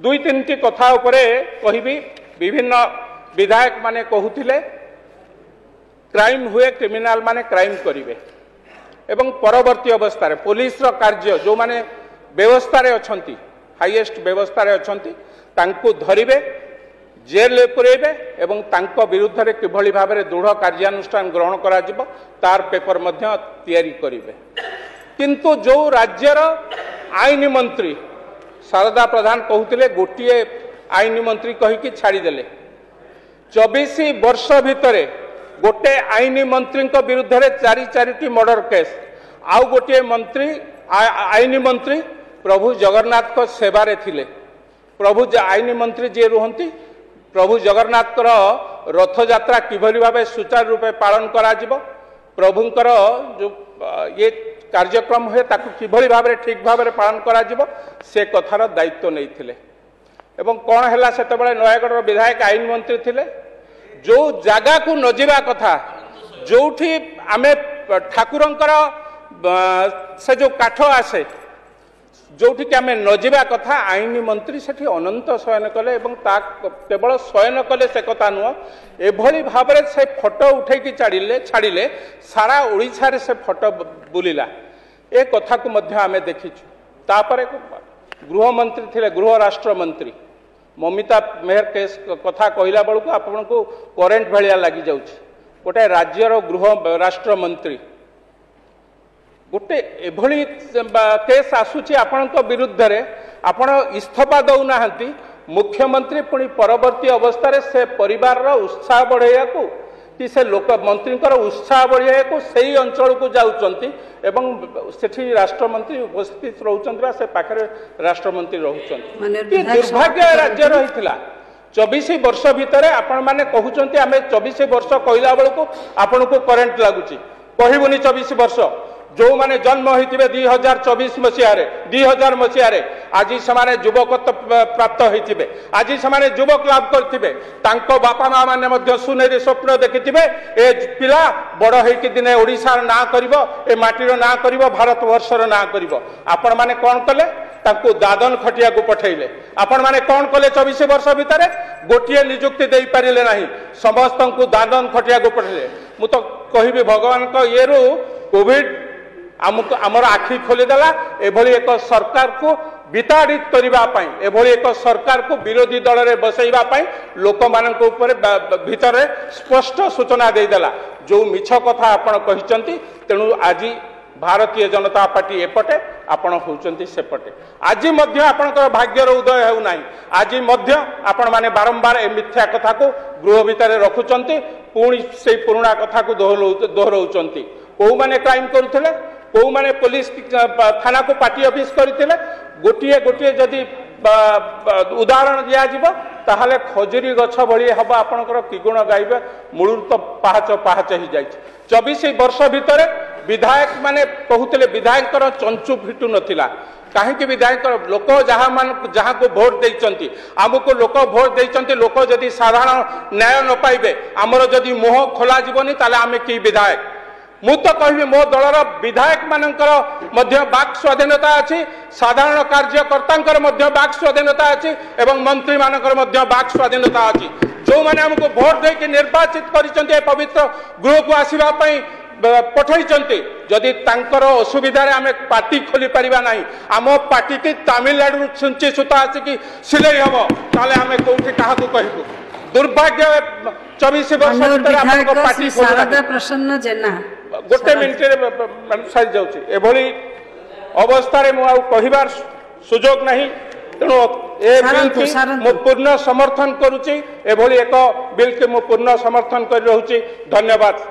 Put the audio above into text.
दुई तीन कथा उपरे कहबी विभिन्न विधायक माने कहूथिले क्राइम हुए क्रिमिनाल माने क्राइम करिवे एवं परवर्ती अवस्था पुलिस रो कार्य जो माने व्यवस्था रे अछंती हाईएस्ट व्यवस्था रे अछंती तांको धरिवे जेल पुरेबे एवं तांको विरुद्ध रे किभली भाव में दृढ़ कार्यानुष्ठान ग्रहण करा जिवो तार पेपर मध्य तैयारी करिवे किंतु जो राज्यर आईन मंत्री शारदा प्रधान कहते गोटे आईन मंत्री कहीकि छाड़ीदेले 24 वर्ष भितर गोटे आईन मंत्री विरुद्ध रे चारि मर्डर केस आउ गोटे मंत्री आईन मंत्री प्रभु जगन्नाथ को सेवारे थिले प्रभु आईन मंत्री जे रुहंती प्रभु जगन्नाथ रथ यात्रा किभली भाव सुचारू रूपे पालन करा जिवो प्रभुंकर जो ये कार्यक्रम हुए ताकू किभली भाव ठीक भाव पालन करा जिवो से कथार दायित्व नहीं थिले एवं कौन है से नयागढ़ विधायक आईन मंत्री थिले जो जगह को न जावा कथा जो आमे ठाकुरंकर से जो काठ आसे जो आम न जावा कथा आईन मंत्री से अनंत शयन कले केवल शयन कले से कथा नुह एभली भाव से फोटो उठे छाड़िले सारा ओडिशा रे से फोटो बुलिला ए कथा को मध्य आमे देखिछु तापर गृहमंत्री थिले गृह राष्ट्र मंत्री ममिता मेहर केस कथा कहला बेलू आपन को करेन्ट भाया लगी जाउछि गोटे राज्यर गृह राष्ट्र मंत्री गोटे एभली केस आसुची आपण विरुद्ध रे आपण इस्तीफा दौना मुख्यमंत्री पुणी परवर्ती अवस्था से परिवार उत्साह बढ़ाइया को कि से लोक मंत्री उत्साह बढ़ाइया को सही अंचल को जाउचंती एवं सेठी राष्ट्रमंत्री उपस्थित रहउचंती से पाखरे राष्ट्रमंत्री रहउचंती दुर्भाग्य राज्य रहिथिला 24 वर्ष भितर आपण माने कहउचंती आमे 24 वर्ष कहला बेलू आपण को करेन्ट लागुची कहबुनी 24 वर्ष जो माने जन्म होते 2024 मसीह 2000 मसीह आज से युवकत्व प्राप्त होते आज से युवक लाभ करते बापा माँ मैंने सुनेरी स्वप्न देखि ए पिला बड़ होगी दिने ओडिशार ना करिवो ए माटीर ना करिवो भारत वर्षर ना करिवो आपण माने कौन कले तांको दादन खटिया को पठेइले आपण माने कौन कले 24 वर्ष भितर गोटे नियुक्ति दे पारिले नाही समस्त को दादन खटिया को पठेइले मु तो कहबी भगवान को ये कोविड आमको आमर आखि खोलीदेला एभली एक सरकार को विताड़ित करने एभली एक सरकार को विरोधी दल में बसैवा लोक मान भितर स्पष्ट सूचना देदेला जो मिछ कथा आपण कहिसंती तेणु आज भारतीय जनता पार्टी एपटे आपण होउचंती सेपटे आज मध्य आपणकर भाग्यर उदय हेउ नाही आज मध्य आपण माने बारंबार ए मिथ्या कथा को गृह भितर रखुचंती पुणी से पुराना कथा को दोहराउचंती को माने क्राइम करुथिले को माने पुलिस थाना को पार्टी ऑफिस करते गोटे गोटे जदि उदाहरण दिज्व ताहले खजुरी गछ भली हम आपणकर किगुण गाइबे मूल तो पाहाच पाहाच ही जाए 24 वर्ष भितर विधायक माने कहते विधायक चंचु फिटू नथिला कहीं विधायक लोक जहाँ को भोट देइचंती आमको लोक भोट देइचंती लोक जदि साधारण न्याय न पाइबे आमर जदि मुह खोला जीवनी ताले आमे की विधायक मु तो कहबी मो दलर विधायक मानकर मध्य वाक स्वाधीनता अच्छी साधारण कार्यकर्ता मध्य वाक स्वाधीनता अच्छी एवं मंत्री मानकर मध्य वाक स्वाधीनता अच्छी जो माने हमको भोट देके निर्वाचित करिसंते पवित्र गृह को आसीबा पई पठैचंती जदि तांकर असुविधा रे आमे पार्टी खोली परिबा नाही आम पार्टी की तमिलनाडु सुंची सुता आसिकी सिलाई हबो ताले आमे कोठी काहा को कहबो दुर्भाग्य 24 वर्ष भीतर आपन पार्टी शारदा प्रसन्न जेना गोटे मिनिट सारी जाऊँगी एभली अवस्था मु कहबार सुजोग नहीं तेणु ए बिल की मु पूर्ण समर्थन करुच्ची एभली एक बिल के मु पूर्ण समर्थन कर रहुची धन्यवाद।